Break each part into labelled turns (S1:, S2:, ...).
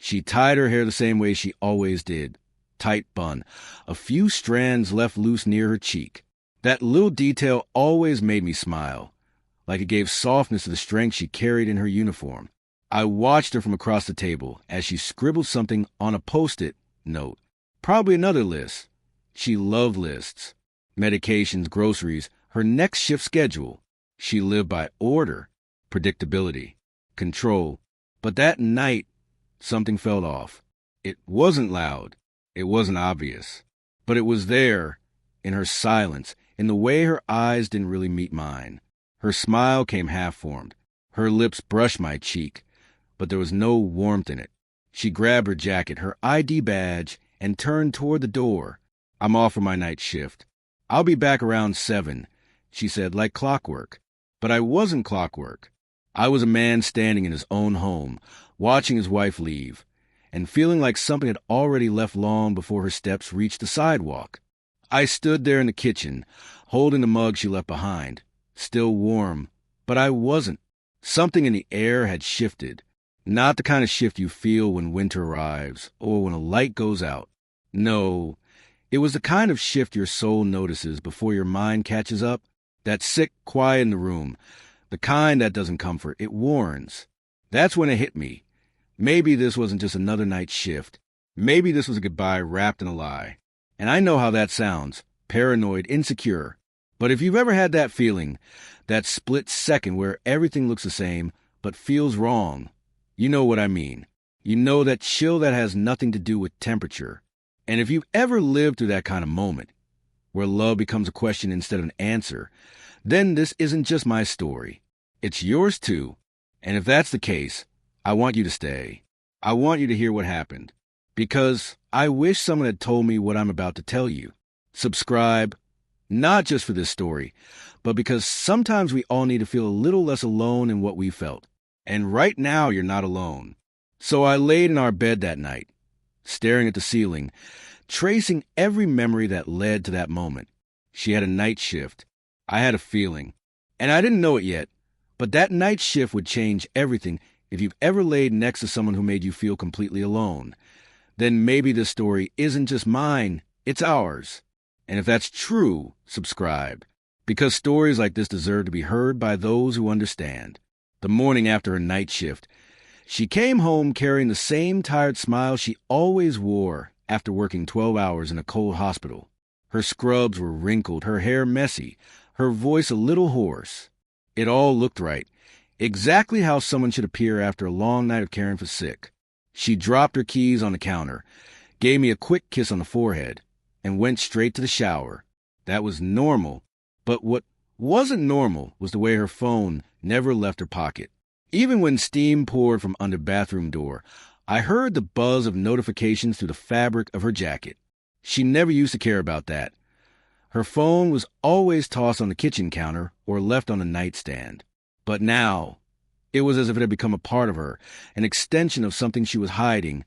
S1: She tied her hair the same way she always did. Tight bun. A few strands left loose near her cheek. That little detail always made me smile, like it gave softness to the strength she carried in her uniform. I watched her from across the table as she scribbled something on a Post-it note. Probably another list. She loved lists. Medications, groceries, her next shift schedule. She lived by order, predictability, control. But that night, something felt off. It wasn't loud. It wasn't obvious. But it was there, in her silence, in the way her eyes didn't really meet mine. Her smile came half-formed. Her lips brushed my cheek, but there was no warmth in it. She grabbed her jacket, her ID badge, and turned toward the door. I'm off for my night shift. I'll be back around 7, she said, like clockwork. But I wasn't clockwork. I was a man standing in his own home, watching his wife leave, and feeling like something had already left long before her steps reached the sidewalk. I stood there in the kitchen, holding the mug she left behind, still warm, but I wasn't. Something in the air had shifted. Not the kind of shift you feel when winter arrives or when a light goes out. No, it was the kind of shift your soul notices before your mind catches up. That sick quiet in the room, the kind that doesn't comfort, it warns. That's when it hit me. Maybe this wasn't just another night shift. Maybe this was a goodbye wrapped in a lie. And I know how that sounds, paranoid, insecure. But if you've ever had that feeling, that split second where everything looks the same but feels wrong, you know what I mean. You know that chill that has nothing to do with temperature. And if you've ever lived through that kind of moment, where love becomes a question instead of an answer, then this isn't just my story. It's yours too. And if that's the case, I want you to stay. I want you to hear what happened. Because I wish someone had told me what I'm about to tell you. Subscribe, not just for this story, but because sometimes we all need to feel a little less alone in what we felt. And right now, you're not alone. So I laid in our bed that night, staring at the ceiling, tracing every memory that led to that moment. She had a night shift. I had a feeling. And I didn't know it yet, but that night shift would change everything. If you've ever laid next to someone who made you feel completely alone, then maybe this story isn't just mine, it's ours. And if that's true, subscribe. Because stories like this deserve to be heard by those who understand. The morning after her night shift, she came home carrying the same tired smile she always wore after working 12 hours in a cold hospital. Her scrubs were wrinkled, her hair messy, her voice a little hoarse. It all looked right, exactly how someone should appear after a long night of caring for sick. She dropped her keys on the counter, gave me a quick kiss on the forehead, and went straight to the shower. That was normal, but what wasn't normal was the way her phone never left her pocket. Even when steam poured from under the bathroom door, I heard the buzz of notifications through the fabric of her jacket. She never used to care about that. Her phone was always tossed on the kitchen counter or left on the nightstand. But now, it was as if it had become a part of her, an extension of something she was hiding,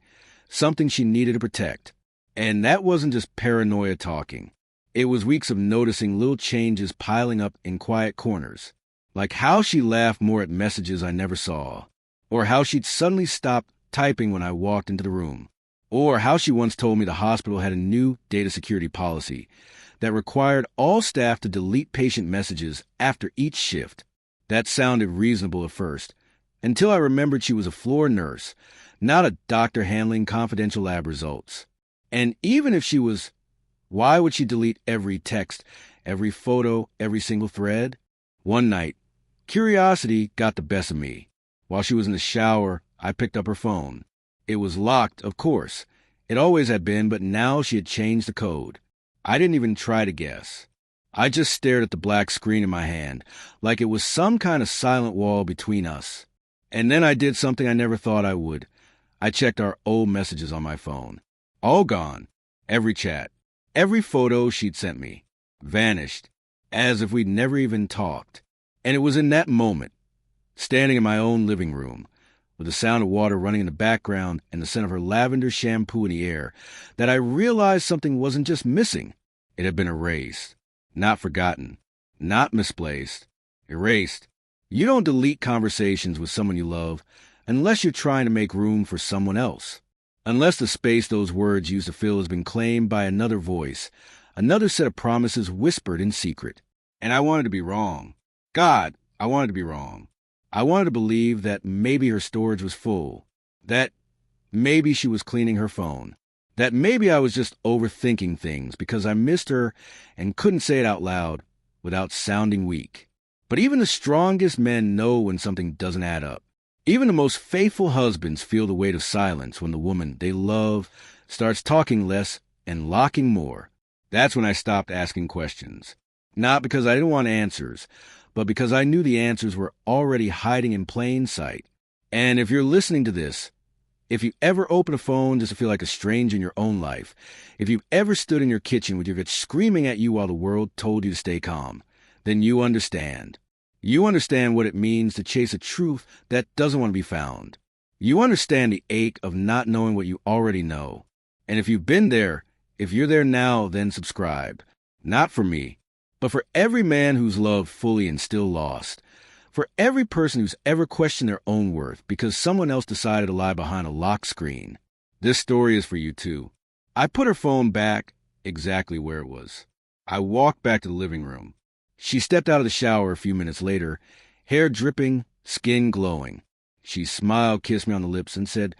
S1: something she needed to protect. And that wasn't just paranoia talking. It was weeks of noticing little changes piling up in quiet corners, like how she laughed more at messages I never saw, or how she'd suddenly stop typing when I walked into the room, or how she once told me the hospital had a new data security policy that required all staff to delete patient messages after each shift. That sounded reasonable at first, until I remembered she was a floor nurse, not a doctor handling confidential lab results. And even if she was, why would she delete every text, every photo, every single thread? One night, curiosity got the best of me. While she was in the shower, I picked up her phone. It was locked, of course. It always had been, but now she had changed the code. I didn't even try to guess. I just stared at the black screen in my hand, like it was some kind of silent wall between us. And then I did something I never thought I would. I checked our old messages on my phone. All gone. Every chat. Every photo she'd sent me. Vanished. As if we'd never even talked. And it was in that moment, standing in my own living room, with the sound of water running in the background and the scent of her lavender shampoo in the air, that I realized something wasn't just missing. It had been erased. Not forgotten. Not misplaced. Erased. You don't delete conversations with someone you love, unless you're trying to make room for someone else. Unless the space those words used to fill has been claimed by another voice, another set of promises whispered in secret. And I wanted to be wrong. God, I wanted to be wrong. I wanted to believe that maybe her storage was full, that maybe she was cleaning her phone, that maybe I was just overthinking things because I missed her and couldn't say it out loud without sounding weak. But even the strongest men know when something doesn't add up. Even the most faithful husbands feel the weight of silence when the woman they love starts talking less and locking more. That's when I stopped asking questions. Not because I didn't want answers, but because I knew the answers were already hiding in plain sight. And if you're listening to this, if you ever open a phone just to feel like a stranger in your own life, if you've ever stood in your kitchen with your kids screaming at you while the world told you to stay calm, then you understand. You understand what it means to chase a truth that doesn't want to be found. You understand the ache of not knowing what you already know. And if you've been there, if you're there now, then subscribe. Not for me, but for every man who's loved fully and still lost. For every person who's ever questioned their own worth because someone else decided to lie behind a lock screen. This story is for you too. I put her phone back exactly where it was. I walked back to the living room. She stepped out of the shower a few minutes later, hair dripping, skin glowing. She smiled, kissed me on the lips, and said,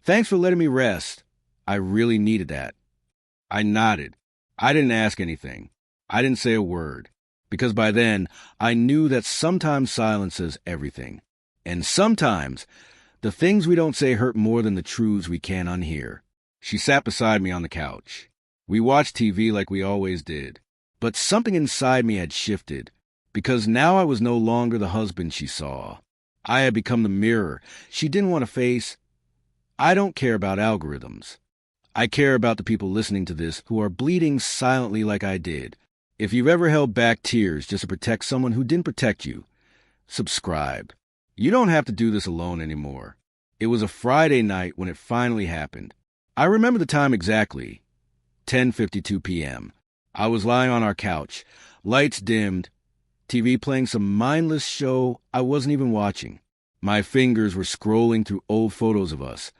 S1: "Thanks for letting me rest. I really needed that." I nodded. I didn't ask anything. I didn't say a word, because by then I knew that sometimes silence says everything. And sometimes the things we don't say hurt more than the truths we can't unhear. She sat beside me on the couch. We watched TV like we always did. But something inside me had shifted, because now I was no longer the husband she saw. I had become the mirror she didn't want to face. I don't care about algorithms. I care about the people listening to this who are bleeding silently like I did. If you've ever held back tears just to protect someone who didn't protect you, subscribe. You don't have to do this alone anymore. It was a Friday night when it finally happened. I remember the time exactly, 10:52 p.m. I was lying on our couch, lights dimmed, TV playing some mindless show I wasn't even watching. My fingers were scrolling through old photos of us,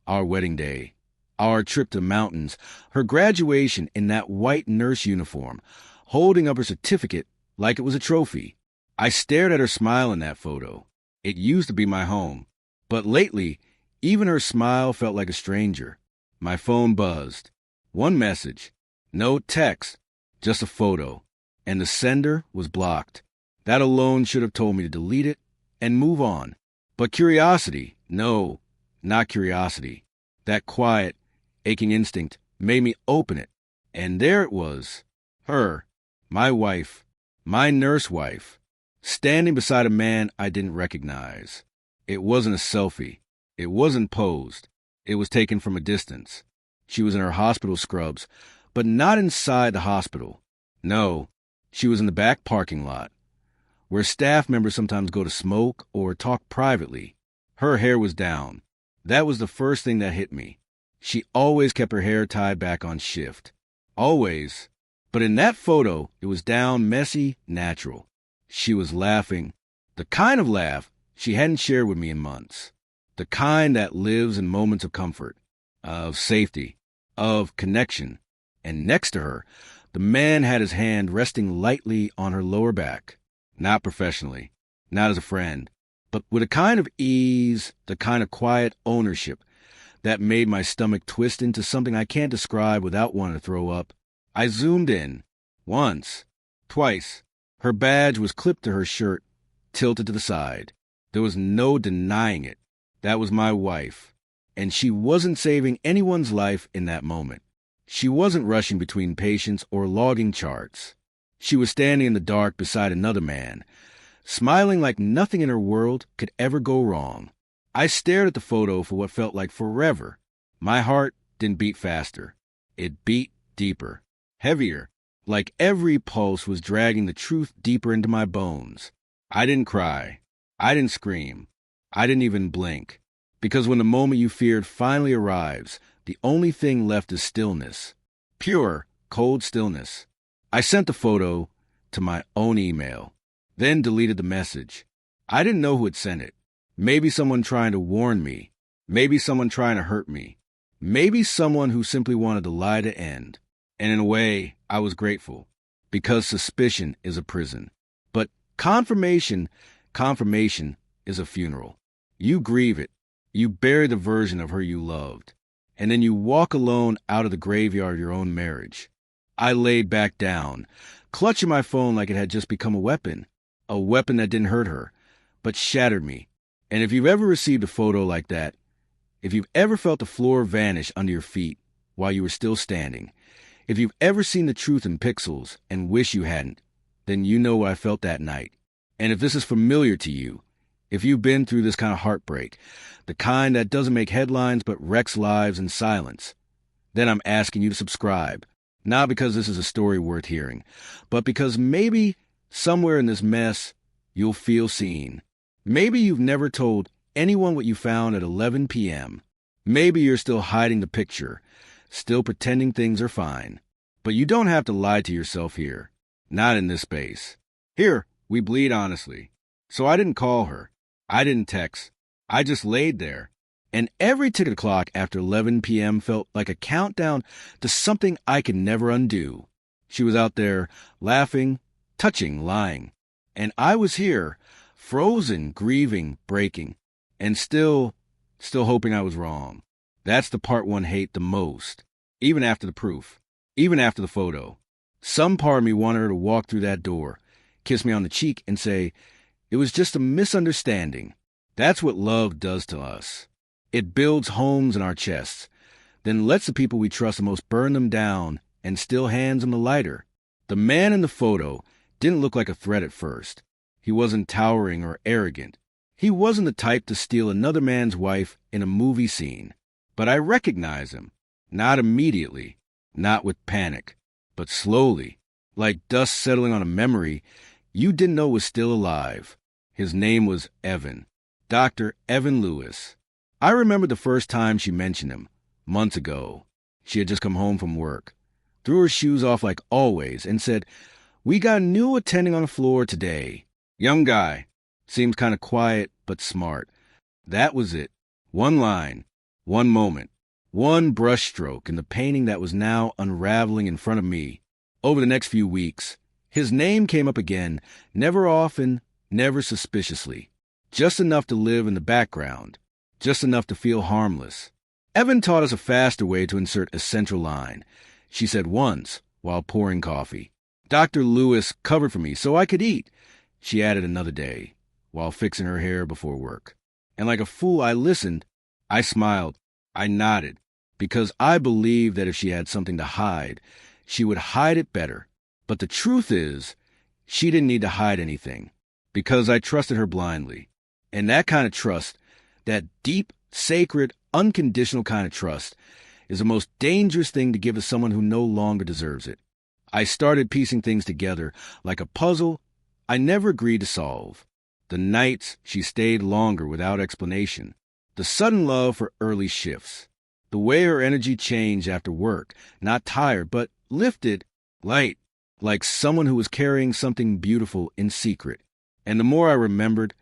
S1: our wedding day, our trip to the mountains, her graduation in that white nurse uniform, holding up her certificate like it was a trophy. I stared at her smile in that photo. It used to be my home. But lately, even her smile felt like a stranger. My phone buzzed. One message. No text. Just a photo. And the sender was blocked. That alone should have told me to delete it and move on. But curiosity, no, not curiosity. That quiet, aching instinct made me open it. And there it was. Her, my wife, my nurse wife, standing beside a man I didn't recognize. It wasn't a selfie. It wasn't posed. It was taken from a distance. She was in her hospital scrubs, but not inside the hospital. No, she was in the back parking lot, where staff members sometimes go to smoke or talk privately. Her hair was down. That was the first thing that hit me. She always kept her hair tied back on shift. Always. But in that photo, it was down, messy, natural. She was laughing. The kind of laugh she hadn't shared with me in months. The kind that lives in moments of comfort, of safety, of connection. And next to her, the man had his hand resting lightly on her lower back. Not professionally, not as a friend, but with a kind of ease, the kind of quiet ownership that made my stomach twist into something I can't describe without wanting to throw up. I zoomed in. Once. Twice. Her badge was clipped to her shirt, tilted to the side. There was no denying it. That was my wife. And she wasn't saving anyone's life in that moment. She wasn't rushing between patients or logging charts. She was standing in the dark beside another man, smiling like nothing in her world could ever go wrong. I stared at the photo for what felt like forever. My heart didn't beat faster. It beat deeper, heavier, like every pulse was dragging the truth deeper into my bones. I didn't cry. I didn't scream. I didn't even blink. Because when the moment you feared finally arrives, the only thing left is stillness. Pure, cold stillness. I sent the photo to my own email, then deleted the message. I didn't know who had sent it. Maybe someone trying to warn me. Maybe someone trying to hurt me. Maybe someone who simply wanted the lie to end. And in a way, I was grateful, because suspicion is a prison. But confirmation is a funeral. You grieve it. You bury the version of her you loved. And then you walk alone out of the graveyard of your own marriage. I laid back down, clutching my phone like it had just become a weapon that didn't hurt her, but shattered me. And if you've ever received a photo like that, if you've ever felt the floor vanish under your feet while you were still standing, if you've ever seen the truth in pixels and wish you hadn't, then you know what I felt that night. And if this is familiar to you, if you've been through this kind of heartbreak, the kind that doesn't make headlines but wrecks lives in silence, then I'm asking you to subscribe. Not because this is a story worth hearing, but because maybe somewhere in this mess, you'll feel seen. Maybe you've never told anyone what you found at 11 p.m. Maybe you're still hiding the picture, still pretending things are fine. But you don't have to lie to yourself here. Not in this space. Here, we bleed honestly. So I didn't call her. I didn't text. I just laid there. And every tick of the clock after 11 p.m. felt like a countdown to something I could never undo. She was out there, laughing, touching, lying. And I was here, frozen, grieving, breaking, and still hoping I was wrong. That's the part one hate the most, even after the proof, even after the photo. Some part of me wanted her to walk through that door, kiss me on the cheek, and say, "It was just a misunderstanding." That's what love does to us. It builds homes in our chests, then lets the people we trust the most burn them down and still hands them the lighter. The man in the photo didn't look like a threat at first. He wasn't towering or arrogant. He wasn't the type to steal another man's wife in a movie scene. But I recognized him. Not immediately, not with panic, but slowly, like dust settling on a memory you didn't know was still alive. His name was Evan. Dr. Evan Lewis. I remember the first time she mentioned him, months ago. She had just come home from work, threw her shoes off like always, and said, "We got a new attending on the floor today. Young guy. Seems kind of quiet, but smart." That was it. One line, one moment, one brushstroke in the painting that was now unraveling in front of me. Over the next few weeks, his name came up again, never often, never suspiciously. Just enough to live in the background. Just enough to feel harmless. Evan taught us a faster way to insert a central line. She said once, while pouring coffee, "Dr. Lewis covered for me so I could eat." She added another day, while fixing her hair before work. And like a fool, I listened. I smiled. I nodded. Because I believed that if she had something to hide, she would hide it better. But the truth is, she didn't need to hide anything. Because I trusted her blindly. And that kind of trust, that deep, sacred, unconditional kind of trust, is the most dangerous thing to give to someone who no longer deserves it. I started piecing things together like a puzzle I never agreed to solve. The nights she stayed longer without explanation. The sudden love for early shifts. The way her energy changed after work, not tired, but lifted, light, like someone who was carrying something beautiful in secret. And the more I remembered,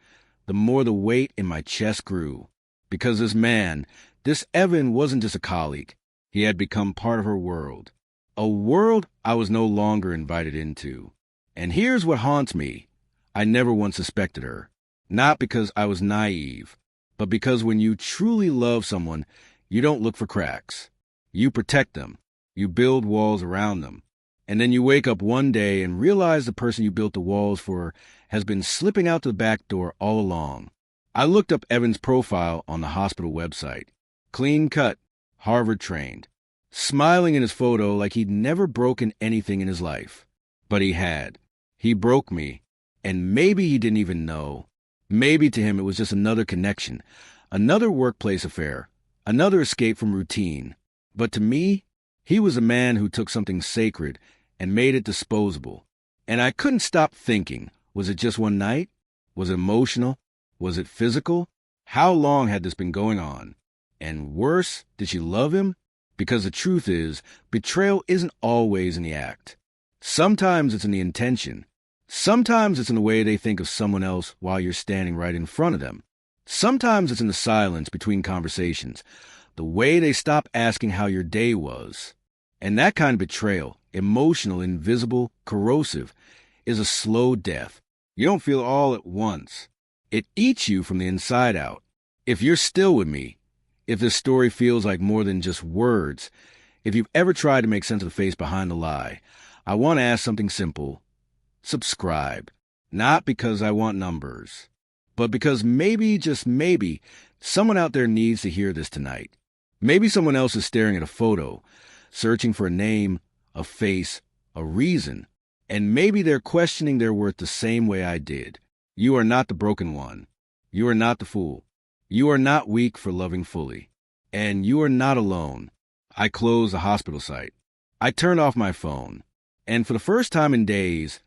S1: the more the weight in my chest grew. Because this man, this Evan, wasn't just a colleague. He had become part of her world. A world I was no longer invited into. And here's what haunts me. I never once suspected her. Not because I was naive, but because when you truly love someone, you don't look for cracks. You protect them. You build walls around them. And then you wake up one day and realize the person you built the walls for has been slipping out the back door all along. I looked up Evan's profile on the hospital website. Clean cut, Harvard trained. Smiling in his photo like he'd never broken anything in his life. But he had. He broke me. And maybe he didn't even know. Maybe to him it was just another connection. Another workplace affair. Another escape from routine. But to me, he was a man who took something sacred and made it disposable. And I couldn't stop thinking, was it just one night? Was it emotional? Was it physical? How long had this been going on? And worse, did she love him? Because the truth is, betrayal isn't always in the act. Sometimes it's in the intention. Sometimes it's in the way they think of someone else while you're standing right in front of them. Sometimes it's in the silence between conversations, the way they stop asking how your day was. And that kind of betrayal, emotional, invisible, corrosive, is a slow death. You don't feel all at once. It eats you from the inside out. If you're still with me, if this story feels like more than just words, if you've ever tried to make sense of the face behind the lie, I want to ask something simple. Subscribe. Not because I want numbers, but because maybe, just maybe, someone out there needs to hear this tonight. Maybe someone else is staring at a photo, searching for a name, a face, a reason, and maybe they're questioning their worth the same way I did. You are not the broken one. You are not the fool. You are not weak for loving fully. And you are not alone. I closed the hospital site. I turned off my phone. And for the first time in days,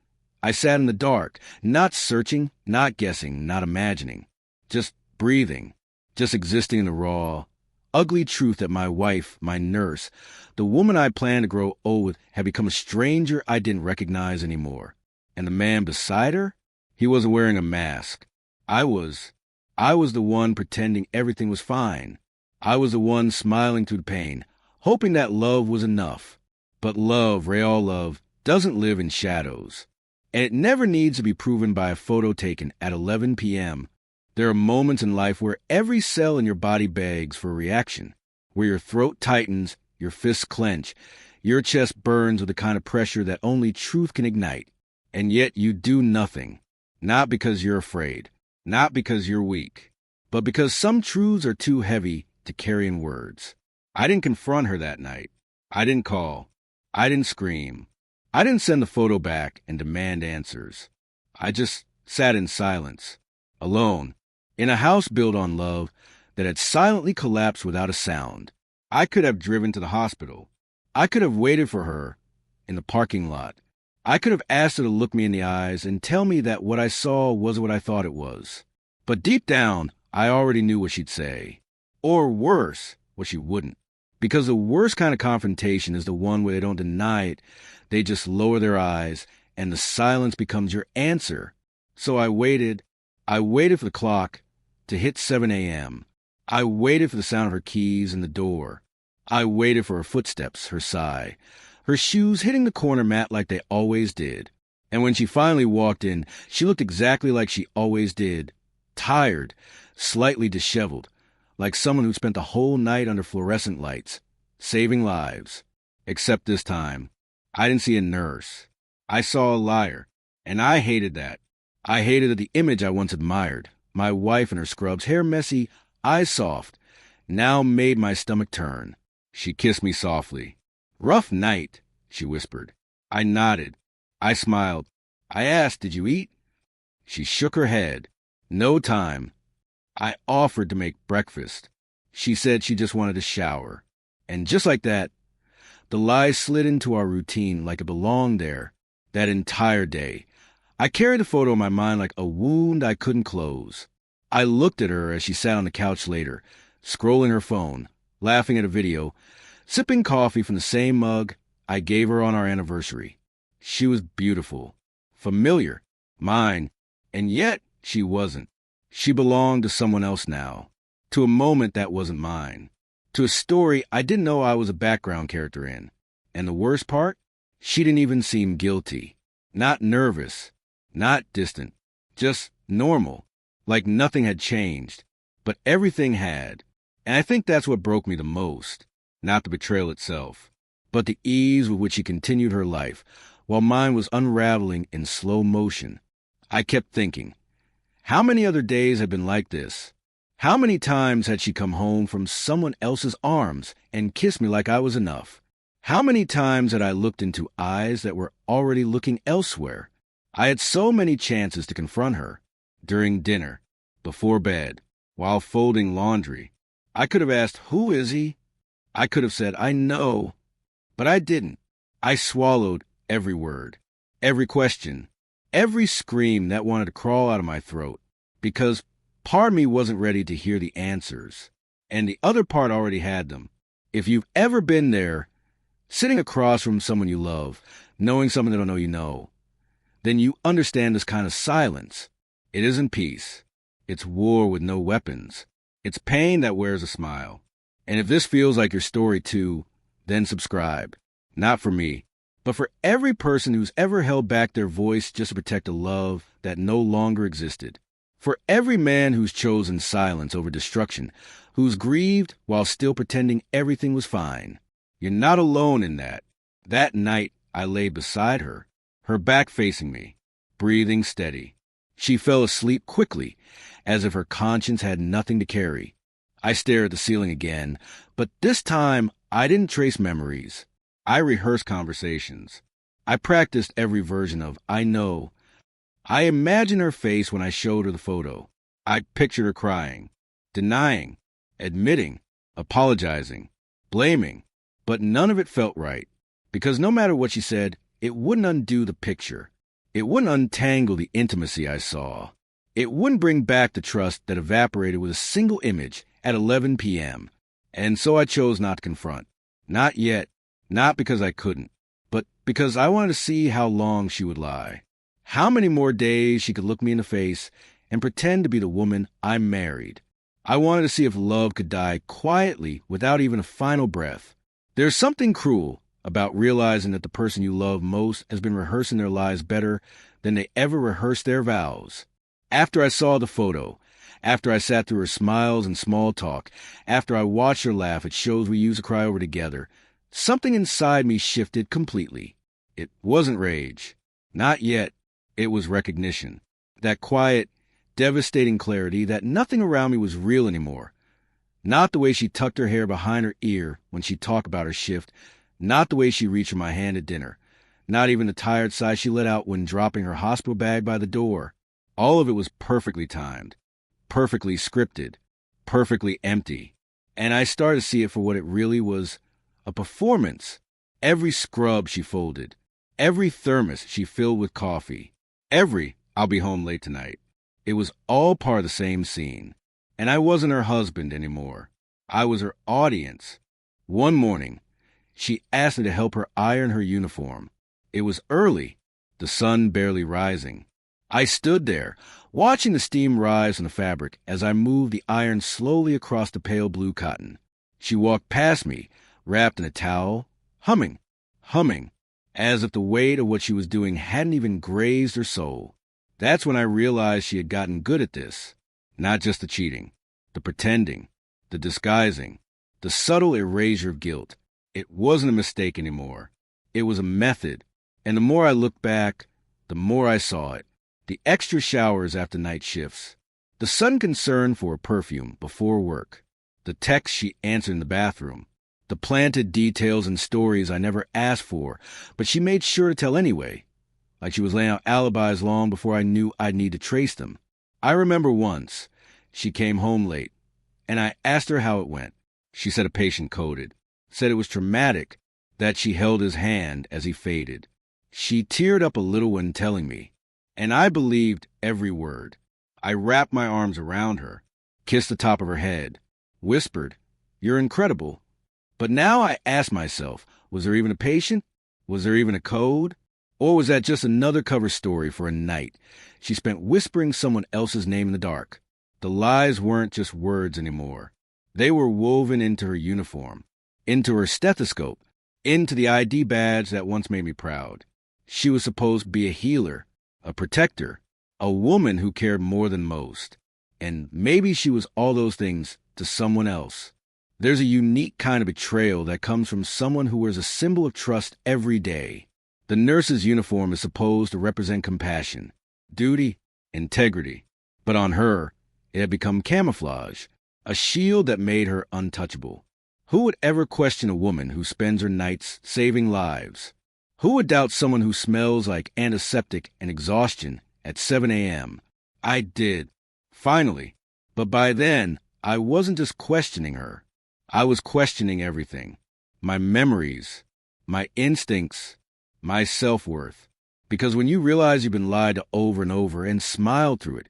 S1: I sat in the dark, not searching, not guessing, not imagining, just breathing, just existing in the raw, ugly truth that my wife, my nurse, the woman I planned to grow old with, had become a stranger I didn't recognize anymore. And the man beside her? He wasn't wearing a mask. I was the one pretending everything was fine. I was the one smiling through the pain, hoping that love was enough. But love, real love, doesn't live in shadows. And it never needs to be proven by a photo taken at 11 p.m. There are moments in life where every cell in your body begs for a reaction, where your throat tightens, your fists clench, your chest burns with the kind of pressure that only truth can ignite. And yet you do nothing, not because you're afraid, not because you're weak, but because some truths are too heavy to carry in words. I didn't confront her that night. I didn't call. I didn't scream. I didn't send the photo back and demand answers. I just sat in silence, alone, in a house built on love that had silently collapsed without a sound. I could have driven to the hospital. I could have waited for her in the parking lot. I could have asked her to look me in the eyes and tell me that what I saw wasn't what I thought it was. But deep down, I already knew what she'd say. Or worse, what she wouldn't. Because the worst kind of confrontation is the one where they don't deny it, they just lower their eyes, and the silence becomes your answer. So I waited for the clock to hit 7 a.m. I waited for the sound of her keys in the door. I waited for her footsteps, her sigh, her shoes hitting the corner mat like they always did. And when she finally walked in, she looked exactly like she always did. Tired, slightly disheveled, like someone who spent the whole night under fluorescent lights, saving lives. Except this time, I didn't see a nurse. I saw a liar, and I hated that. I hated that the image I once admired, my wife in her scrubs, hair messy, eyes soft, now made my stomach turn. She kissed me softly. "Rough night," she whispered. I nodded. I smiled. I asked, "Did you eat?" She shook her head. "No time." I offered to make breakfast. She said she just wanted to shower. And just like that, the lie slid into our routine like it belonged there, that entire day. I carried the photo in my mind like a wound I couldn't close. I looked at her as she sat on the couch later, scrolling her phone, laughing at a video, sipping coffee from the same mug I gave her on our anniversary. She was beautiful, familiar, mine, and yet she wasn't. She belonged to someone else now, to a moment that wasn't mine, to a story I didn't know I was a background character in. And the worst part? She didn't even seem guilty. Not nervous, not distant, just normal, like nothing had changed. But everything had. And I think that's what broke me the most. Not the betrayal itself, but the ease with which she continued her life, while mine was unraveling in slow motion. I kept thinking, how many other days had been like this? How many times had she come home from someone else's arms and kissed me like I was enough? How many times had I looked into eyes that were already looking elsewhere? I had so many chances to confront her. During dinner, before bed, while folding laundry. I could have asked, "Who is he?" I could have said, "I know." But I didn't. I swallowed every word, every question, every scream that wanted to crawl out of my throat, because part of me wasn't ready to hear the answers, and the other part already had them. If you've ever been there, sitting across from someone you love, knowing someone they don't know you know, then you understand this kind of silence. It isn't peace. It's war with no weapons. It's pain that wears a smile. And if this feels like your story too, then subscribe. Not for me, but for every person who's ever held back their voice just to protect a love that no longer existed. For every man who's chosen silence over destruction, who's grieved while still pretending everything was fine. You're not alone in that. That night, I lay beside her, her back facing me, breathing steady. She fell asleep quickly, as if her conscience had nothing to carry. I stared at the ceiling again, but this time I didn't trace memories. I rehearsed conversations. I practiced every version of I know. I imagined her face when I showed her the photo. I pictured her crying, denying, admitting, apologizing, blaming, but none of it felt right. Because no matter what she said, it wouldn't undo the picture. It wouldn't untangle the intimacy I saw. It wouldn't bring back the trust that evaporated with a single image at 11 p.m. And so I chose not to confront. Not yet. Not because I couldn't, but because I wanted to see how long she would lie. How many more days she could look me in the face and pretend to be the woman I married. I wanted to see if love could die quietly without even a final breath. There's something cruel about realizing that the person you love most has been rehearsing their lies better than they ever rehearsed their vows. After I saw the photo, after I sat through her smiles and small talk, after I watched her laugh at shows we used to cry over together, something inside me shifted completely. It wasn't rage. Not yet. It was recognition. That quiet, devastating clarity that nothing around me was real anymore. Not the way she tucked her hair behind her ear when she talked about her shift. Not the way she reached for my hand at dinner. Not even the tired sigh she let out when dropping her hospital bag by the door. All of it was perfectly timed, perfectly scripted, perfectly empty. And I started to see it for what it really was. A performance. Every scrub she folded. Every thermos she filled with coffee. Every I'll be home late tonight. It was all part of the same scene. And I wasn't her husband anymore. I was her audience. One morning, she asked me to help her iron her uniform. It was early, the sun barely rising. I stood there, watching the steam rise from the fabric as I moved the iron slowly across the pale blue cotton. She walked past me, wrapped in a towel, humming, as if the weight of what she was doing hadn't even grazed her soul. That's when I realized she had gotten good at this. Not just the cheating, the pretending, the disguising, the subtle erasure of guilt. It wasn't a mistake anymore. It was a method. And the more I looked back, the more I saw it. The extra showers after night shifts. The sudden concern for a perfume before work. The text she answered in the bathroom. The planted details and stories I never asked for, but she made sure to tell anyway. Like she was laying out alibis long before I knew I'd need to trace them. I remember once, she came home late, and I asked her how it went. She said a patient coded. Said it was traumatic, that she held his hand as he faded. She teared up a little when telling me, and I believed every word. I wrapped my arms around her, kissed the top of her head, whispered, "You're incredible." But now I ask myself, was there even a patient? Was there even a code? Or was that just another cover story for a night she spent whispering someone else's name in the dark? The lies weren't just words anymore. They were woven into her uniform, into her stethoscope, into the ID badge that once made me proud. She was supposed to be a healer, a protector, a woman who cared more than most. And maybe she was all those things to someone else. There's a unique kind of betrayal that comes from someone who wears a symbol of trust every day. The nurse's uniform is supposed to represent compassion, duty, integrity. But on her, it had become camouflage, a shield that made her untouchable. Who would ever question a woman who spends her nights saving lives? Who would doubt someone who smells like antiseptic and exhaustion at 7 a.m.? I did. Finally. But by then, I wasn't just questioning her. I was questioning everything. My memories, my instincts, my self-worth. Because when you realize you've been lied to over and over and smiled through it,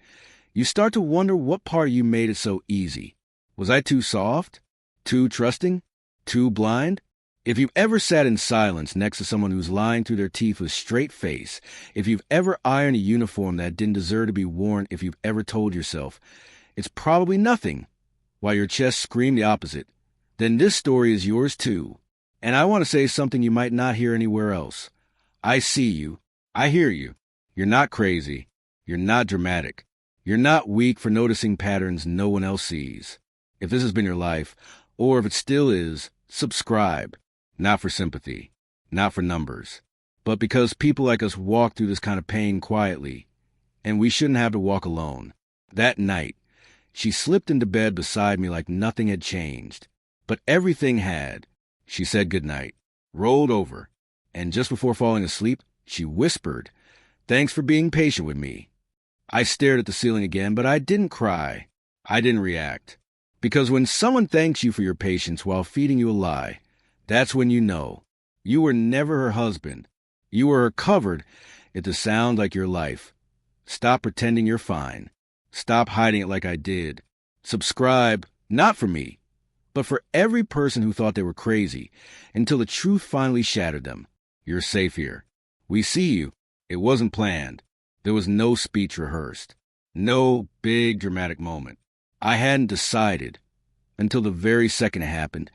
S1: you start to wonder what part of you made it so easy. Was I too soft? Too trusting? Too blind? If you've ever sat in silence next to someone who's lying through their teeth with straight face, if you've ever ironed a uniform that didn't deserve to be worn, if you've ever told yourself, it's probably nothing, while your chest screamed the opposite, then this story is yours too. And I want to say something you might not hear anywhere else. I see you. I hear you. You're not crazy. You're not dramatic. You're not weak for noticing patterns no one else sees. If this has been your life, or if it still is, subscribe. Not for sympathy, not for numbers, but because people like us walk through this kind of pain quietly, and we shouldn't have to walk alone. That night, she slipped into bed beside me like nothing had changed, but everything had. She said goodnight, rolled over, and just before falling asleep, she whispered, "Thanks for being patient with me." I stared at the ceiling again, but I didn't cry. I didn't react. Because when someone thanks you for your patience while feeding you a lie, that's when you know. You were never her husband. You were her covered, if to sound like your life. Stop pretending you're fine. Stop hiding it like I did. Subscribe, not for me, but for every person who thought they were crazy, until the truth finally shattered them. You're safe here. We see you. It wasn't planned. There was no speech rehearsed. No big dramatic moment. I hadn't decided, until the very second it happened,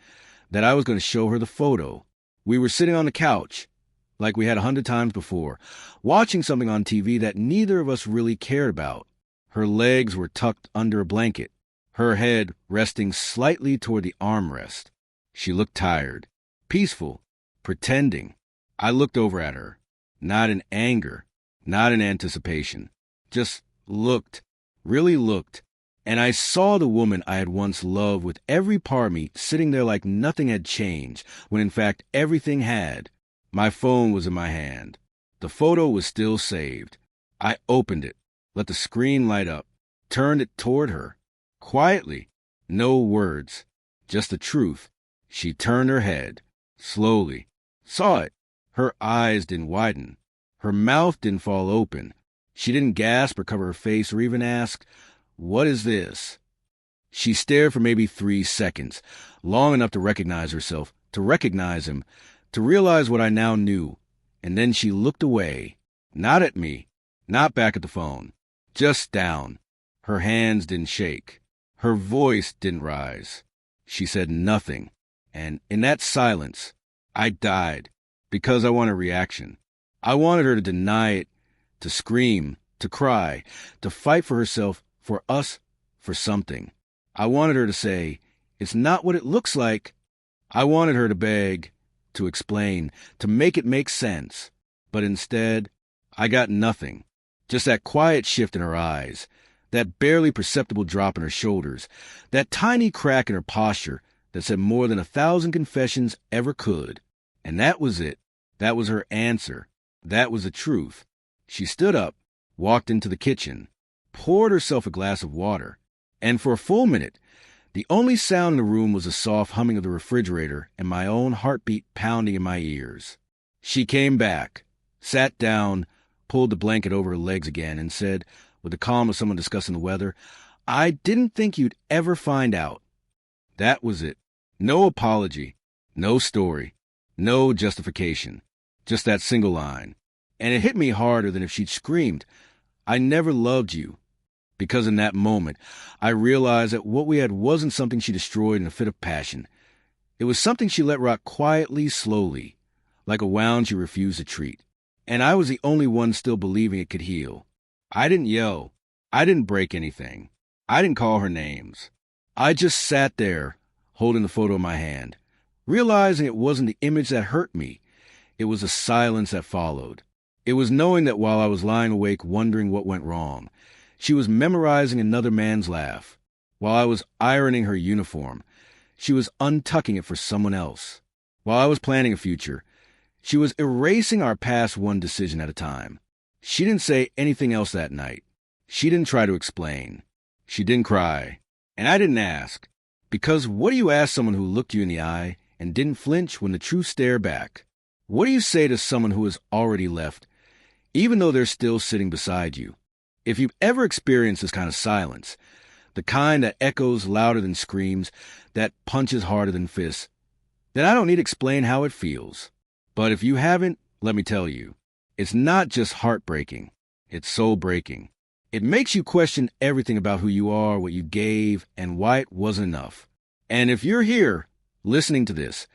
S1: that I was going to show her the photo. We were sitting on the couch, like we had 100 times before, watching something on TV that neither of us really cared about. Her legs were tucked under a blanket, her head resting slightly toward the armrest. She looked tired, peaceful, pretending. I looked over at her, not in anger, not in anticipation, just looked, really looked. And I saw the woman I had once loved with every part of me sitting there like nothing had changed, when in fact everything had. My phone was in my hand. The photo was still saved. I opened it, let the screen light up, turned it toward her. Quietly, no words, just the truth. She turned her head, slowly, saw it. Her eyes didn't widen. Her mouth didn't fall open. She didn't gasp or cover her face or even ask, "What is this?" She stared for maybe 3 seconds, long enough to recognize herself, to recognize him, to realize what I now knew. And then she looked away, not at me, not back at the phone, just down. Her hands didn't shake. Her voice didn't rise. She said nothing. And in that silence, I died, because I wanted a reaction. I wanted her to deny it, to scream, to cry, to fight for herself, for us, for something. I wanted her to say, "It's not what it looks like." I wanted her to beg, to explain, to make it make sense. But instead, I got nothing. Just that quiet shift in her eyes, that barely perceptible drop in her shoulders, that tiny crack in her posture that said more than 1,000 confessions ever could. And that was it. That was her answer. That was the truth. She stood up, walked into the kitchen, poured herself a glass of water, and for a full minute, the only sound in the room was the soft humming of the refrigerator and my own heartbeat pounding in my ears. She came back, sat down, pulled the blanket over her legs again, and said, with the calm of someone discussing the weather, "I didn't think you'd ever find out." That was it. No apology, no story, no justification, just that single line. And it hit me harder than if she'd screamed, "I never loved you." Because in that moment, I realized that what we had wasn't something she destroyed in a fit of passion. It was something she let rot quietly, slowly, like a wound she refused to treat. And I was the only one still believing it could heal. I didn't yell. I didn't break anything. I didn't call her names. I just sat there, holding the photo in my hand, realizing it wasn't the image that hurt me. It was the silence that followed. It was knowing that while I was lying awake wondering what went wrong, she was memorizing another man's laugh. While I was ironing her uniform, she was untucking it for someone else. While I was planning a future, she was erasing our past one decision at a time. She didn't say anything else that night. She didn't try to explain. She didn't cry. And I didn't ask. Because what do you ask someone who looked you in the eye and didn't flinch when the truth stared back? What do you say to someone who has already left, even though they're still sitting beside you? If you've ever experienced this kind of silence, the kind that echoes louder than screams, that punches harder than fists, then I don't need to explain how it feels. But if you haven't, let me tell you, it's not just heartbreaking, it's soul-breaking. It makes you question everything about who you are, what you gave, and why it wasn't enough. And if you're here, listening to this,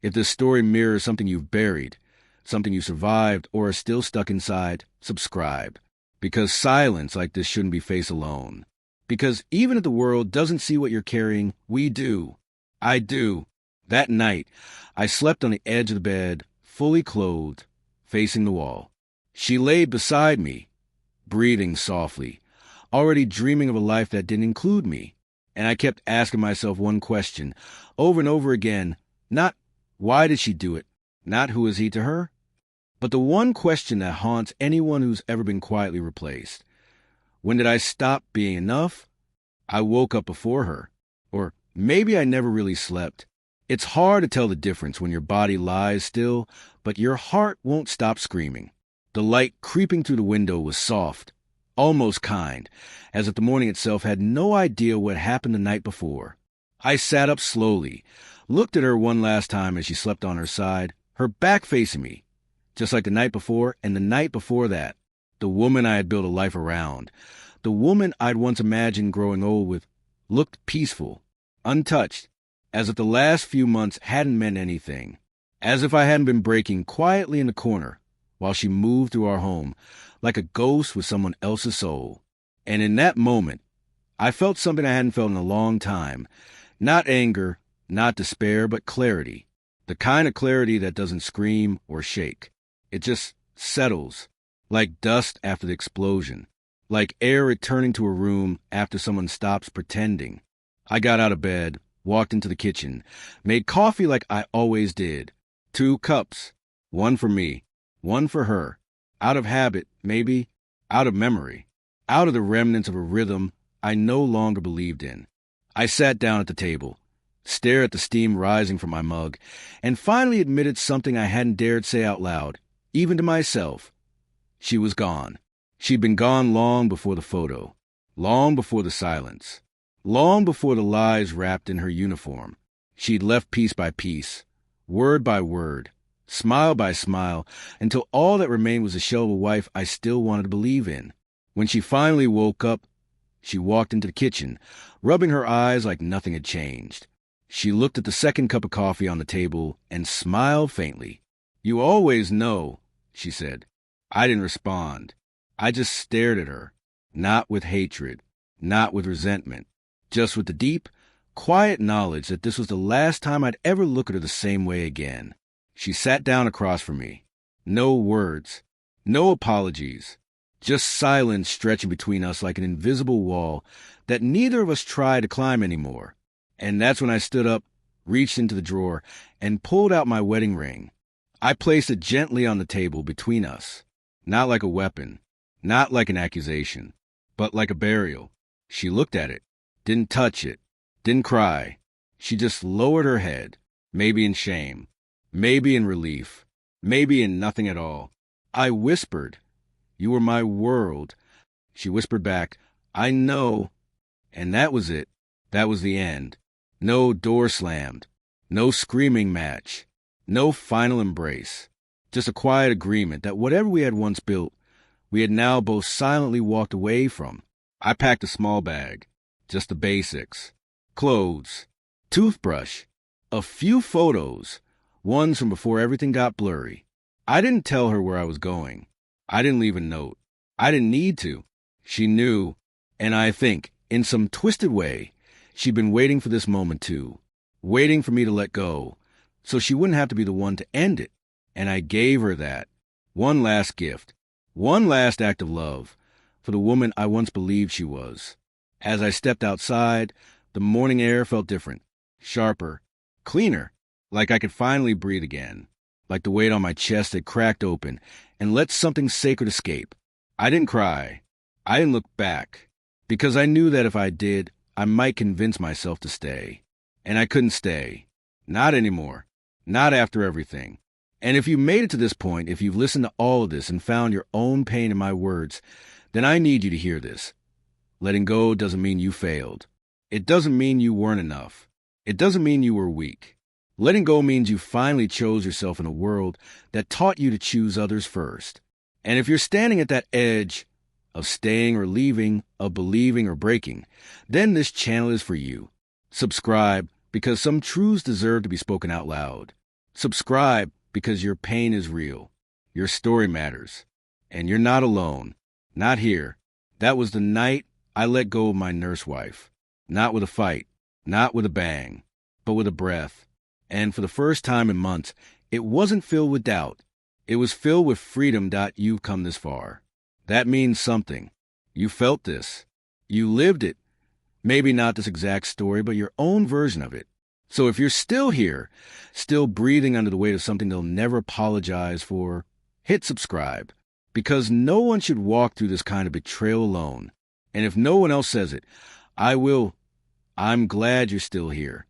S1: if this story mirrors something you've buried, something you survived, or are still stuck inside, subscribe. Because silence like this shouldn't be faced alone. Because even if the world doesn't see what you're carrying, we do. I do. That night, I slept on the edge of the bed, fully clothed, facing the wall. She laid beside me, breathing softly, already dreaming of a life that didn't include me. And I kept asking myself one question, over and over again, not why did she do it, not who is he to her, but the one question that haunts anyone who's ever been quietly replaced. When did I stop being enough? I woke up before her. Or maybe I never really slept. It's hard to tell the difference when your body lies still, but your heart won't stop screaming. The light creeping through the window was soft, almost kind, as if the morning itself had no idea what happened the night before. I sat up slowly, looked at her one last time as she slept on her side, her back facing me, just like the night before and the night before that. The woman I had built a life around, the woman I'd once imagined growing old with, looked peaceful, untouched, as if the last few months hadn't meant anything, as if I hadn't been breaking quietly in the corner while she moved through our home like a ghost with someone else's soul. And in that moment, I felt something I hadn't felt in a long time. Not anger, not despair, but clarity. The kind of clarity that doesn't scream or shake. It just settles, like dust after the explosion, like air returning to a room after someone stops pretending. I got out of bed, walked into the kitchen, made coffee like I always did. 2 cups, one for me, one for her. Out of habit, maybe, out of memory, out of the remnants of a rhythm I no longer believed in. I sat down at the table, stared at the steam rising from my mug, and finally admitted something I hadn't dared say out loud, even to myself. She was gone. She'd been gone long before the photo, long before the silence, long before the lies wrapped in her uniform. She'd left piece by piece, word by word, smile by smile, until all that remained was a shell of a wife I still wanted to believe in. When she finally woke up, she walked into the kitchen, rubbing her eyes like nothing had changed. She looked at the second cup of coffee on the table and smiled faintly. "You always know," she said. I didn't respond. I just stared at her, not with hatred, not with resentment, just with the deep, quiet knowledge that this was the last time I'd ever look at her the same way again. She sat down across from me. No words, no apologies, just silence stretching between us like an invisible wall that neither of us tried to climb anymore. And that's when I stood up, reached into the drawer, and pulled out my wedding ring. I placed it gently on the table between us, not like a weapon, not like an accusation, but like a burial. She looked at it, didn't touch it, didn't cry. She just lowered her head, maybe in shame, maybe in relief, maybe in nothing at all. I whispered, "You were my world." She whispered back, "I know." And that was it. That was the end. No door slammed, no screaming match, no final embrace. Just a quiet agreement that whatever we had once built, we had now both silently walked away from. I packed a small bag, just the basics. Clothes, toothbrush, a few photos, ones from before everything got blurry. I didn't tell her where I was going. I didn't leave a note. I didn't need to. She knew, and I think, in some twisted way, she'd been waiting for this moment too, waiting for me to let go, so she wouldn't have to be the one to end it. And I gave her that. One last gift, one last act of love, for the woman I once believed she was. As I stepped outside, the morning air felt different, sharper, cleaner, like I could finally breathe again, like the weight on my chest had cracked open and let something sacred escape. I didn't cry. I didn't look back, because I knew that if I did, I might convince myself to stay. And I couldn't stay. Not anymore. Not after everything. And if you made it to this point, if you've listened to all of this and found your own pain in my words, then I need you to hear this. Letting go doesn't mean you failed. It doesn't mean you weren't enough. It doesn't mean you were weak. Letting go means you finally chose yourself in a world that taught you to choose others first. And if you're standing at that edge of staying or leaving, of believing or breaking, then this channel is for you. Subscribe because some truths deserve to be spoken out loud. Subscribe because your pain is real. Your story matters. And you're not alone. Not here. That was the night I let go of my nurse wife. Not with a fight, not with a bang, but with a breath. And for the first time in months, it wasn't filled with doubt. It was filled with freedom. You've come this far. That means something. You felt this. You lived it. Maybe not this exact story, but your own version of it. So if you're still here, still breathing under the weight of something they'll never apologize for, hit subscribe. Because no one should walk through this kind of betrayal alone. And if no one else says it, I will. I'm glad you're still here.